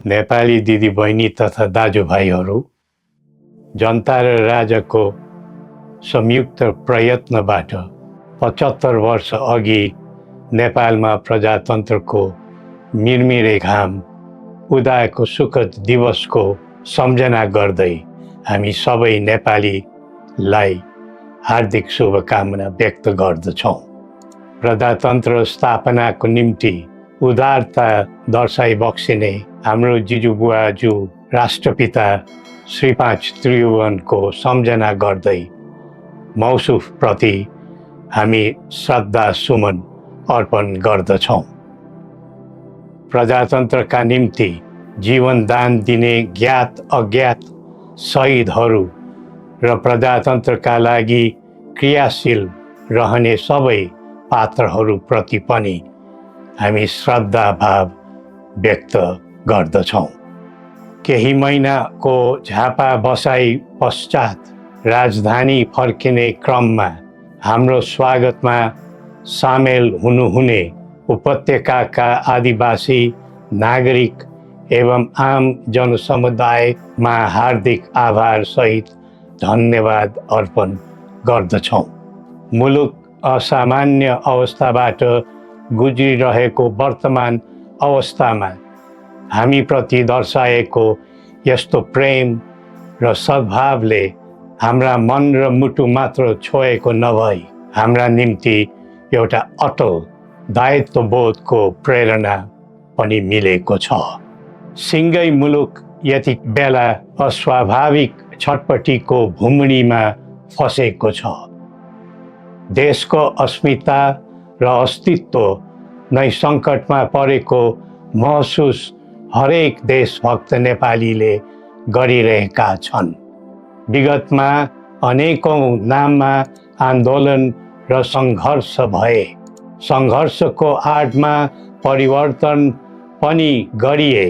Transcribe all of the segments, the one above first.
नेपाली दिदीबहिनी तथा दाजुभाइहरू, जनता र राजाको संयुक्त प्रयत्नबाट 75 वर्ष अघि नेपालमा प्रजातन्त्रको मिरमिरे घाम उदाएको सुखद दिवसको सम्झना गर्दै हामी सबै नेपालीलाई हार्दिक शुभकामना व्यक्त गर्दछौँ। प्रजातन्त्र स्थापनाको निम्ति उदारता दर्शाइ बक्सिने हाम्रो जिजुबुवाजू राष्ट्रपिता श्री 5 त्रिभुवनको सम्झना गर्दै मौसुफप्रति हामी श्रद्धा सुमन अर्पण गर्दछौँ। प्रजातन्त्रका निम्ति जीवनदान दिने ज्ञात अज्ञात शहीदहरू र प्रजातन्त्रका लागि क्रियाशील रहने सबै पात्रहरूप्रति पनि हामी श्रद्धा भाव व्यक्त गर्दछौँ। केही महिनाको झापा बसाई पश्चात राजधानी फर्किने क्रममा हाम्रो स्वागतमा सामेल हुनुहुने उपत्यकाका आदिवासी नागरिक एवं आम जनसमुदायमा हार्दिक आभार सहित धन्यवाद अर्पण गर्दछौँ। मुलुक असामान्य अवस्थाबाट गुज्रिरहेको वर्तमान अवस्थामा हामीप्रति दर्शाएको यस्तो प्रेम र सद्भावले हाम्रा मन र मुटु मात्र छोएको नभई हाम्रा निम्ति एउटा अटल दायित्वबोधको प्रेरणा पनि मिलेको छ। सिङ्गै मुलुक यति बेला अस्वाभाविक छटपटीको भुमणीमा फसेको छ। देशको अस्मिता र अस्तित्व नै सङ्कटमा परेको महसुस हरेक देशभक्त नेपालीले गरिरहेका छन्। विगतमा अनेकौँ नाममा आन्दोलन र सङ्घर्ष भए। सङ्घर्षको आडमा परिवर्तन पनि गरिए,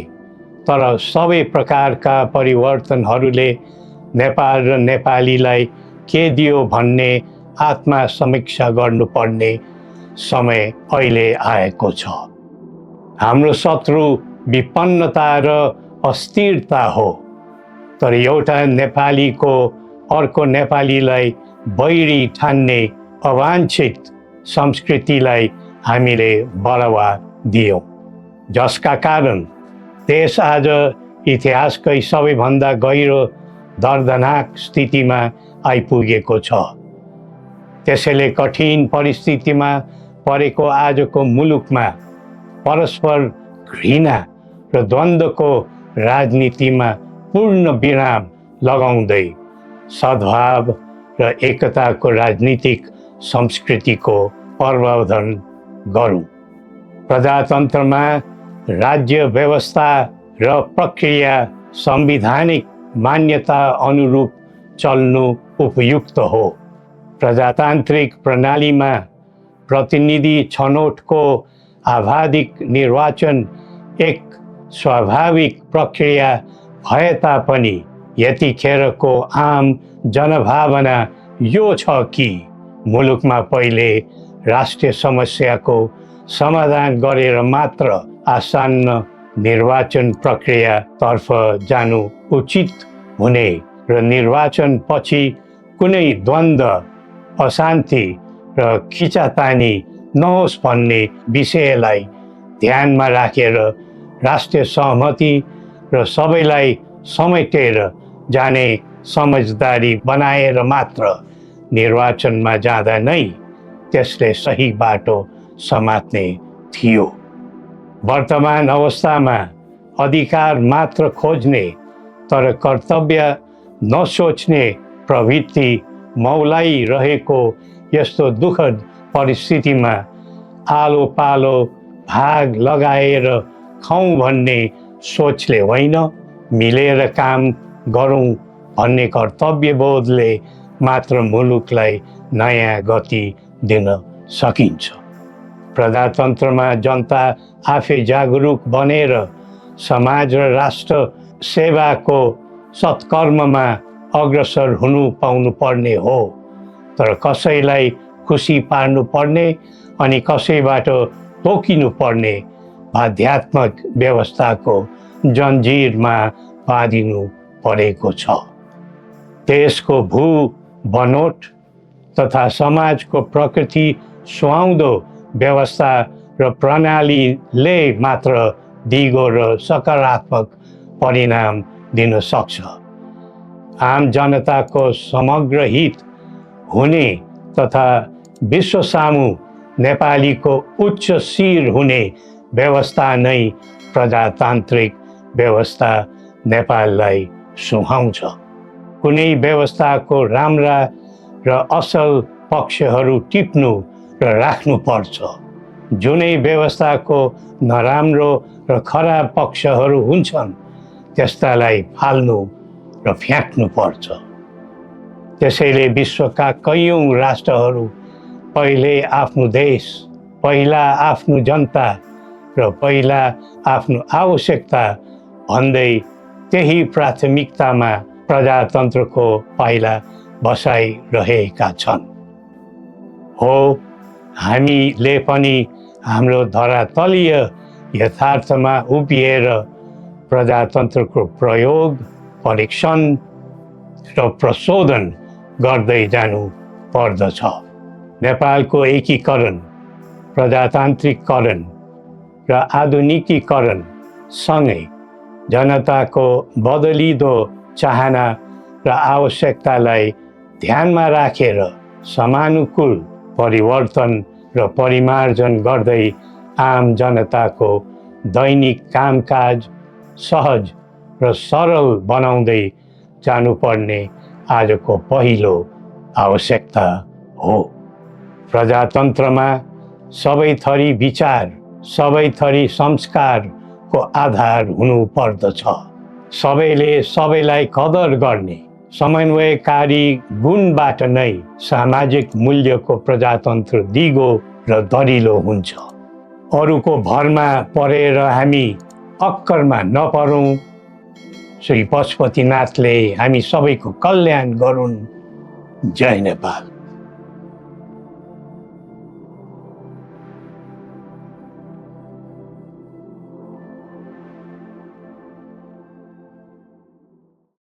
तर सबै प्रकारका परिवर्तनहरूले नेपाल र नेपालीलाई के दियो भन्ने आत्मा समीक्षा गर्नुपर्ने समय अहिले आएको छ। हाम्रो शत्रु विपन्नता र अस्थिरता हो, तर एउटा नेपालीको अर्को नेपालीलाई बैरी ठान्ने अवाञ्छित संस्कृतिलाई हामीले बढावा दियौँ, जसका कारण देश आज इतिहासकै सबैभन्दा गहिरो दर्दनाक स्थितिमा आइपुगेको छ। त्यसैले कठिन परिस्थितिमा परेको आजको मुलुकमा परस्पर घृणा र द्वन्द्वको राजनीतिमा पूर्ण विराम लगाउँदै सद्भाव र एकताको राजनीतिक संस्कृतिको प्रवर्धन गरौँ। प्रजातन्त्रमा राज्य व्यवस्था र प्रक्रिया संवैधानिक मान्यता अनुरूप चल्नु उपयुक्त हो। प्रजातान्त्रिक प्रणालीमा प्रतिनिधि छनौटको आवाधिक निर्वाचन एक स्वाभाविक प्रक्रिया भए तापनि यतिखेरको आम जनभावना यो छ कि मुलुकमा पहिले राष्ट्रिय समस्याको समाधान गरेर मात्र आसन्न निर्वाचन प्रक्रियातर्फ जानु उचित हुने र निर्वाचन पछि कुनै द्वन्द्व, अशान्ति र खिचातानी नहोस् भन्ने विषयलाई ध्यानमा राखेर राष्ट्रिय सहमति र सबैलाई समेटेर जाने समझदारी बनाएर मात्र निर्वाचनमा जाँदा नै त्यसले सही बाटो समात्ने थियो। वर्तमान अवस्थामा अधिकार मात्र खोज्ने तर कर्तव्य नसोच्ने प्रवृत्ति मौलाइरहेको यस्तो दुःखद परिस्थितिमा आलो पालो भाग लगाएर खाउँ भन्ने सोचले होइन, मिलेर काम गरौँ भन्ने कर्तव्यबोधले मात्र मुलुकलाई नयाँ गति दिन सकिन्छ। प्रजातन्त्रमा जनता आफै जागरुक बनेर समाज र राष्ट्र सेवाको सत्कर्ममा अग्रसर हुनु पाउनु पर्ने हो, तर कसैलाई खुसी पार्नु पर्ने अनि कसैबाट तोकिनु पर्ने बाध्यात्मक व्यवस्थाको जन्जिरमा बाँधिनु परेको छ। देशको भू बनोट तथा समाजको प्रकृति सुहाउँदो व्यवस्था र प्रणालीले मात्र दिगो र सकारात्मक परिणाम दिन सक्छ। आम जनताको समग्र हित हुने तथा विश्व सामु नेपालीको उच्च शिर हुने व्यवस्था नै प्रजातान्त्रिक व्यवस्था नेपाललाई सुहाउँछ। कुनै व्यवस्थाको राम्रा र असल पक्षहरू टिप्नु र राख्नुपर्छ। जुनै व्यवस्थाको नराम्रो र खराब पक्षहरू हुन्छन् त्यस्तालाई फाल्नु र फ्याँक्नुपर्छ। त्यसैले विश्वका कैयौँ राष्ट्रहरू पहिले आफ्नो देश, पहिला आफ्नो जनता र पहिला आफ्नो आवश्यकता भन्दै त्यही प्राथमिकतामा प्रजातन्त्रको पाइला बसाइरहेका छन्। हो, हामीले पनि हाम्रो धरातलीय यथार्थमा उभिएर प्रजातन्त्रको प्रयोग, परीक्षण र प्रशोधन गर्दै जानु पर्दछ। नेपालको एकीकरण, प्रजातान्त्रिकरण र आधुनिकीकरण सँगै जनताको बदलिदो चाहना र आवश्यकतालाई ध्यानमा राखेर समानुकूल परिवर्तन र परिमार्जन गर्दै आम जनताको दैनिक कामकाज सहज र सरल बनाउँदै जानुपर्ने आजको पहिलो आवश्यकता हो। प्रजातन्त्रमा सबै थरी विचार, सबै थरी संस्कारको आधार हुनु पर्दछ। सबैले सबैलाई कदर गर्ने समन्वयकारी गुणबाट नै सामाजिक मूल्यको प्रजातन्त्र दिगो र दरिलो हुन्छ। अरूको भरमा परेर हामी अक्करमा नपरौँ। श्री पशुपतिनाथले हामी सबैको कल्याण गरून्। जय नेपाल।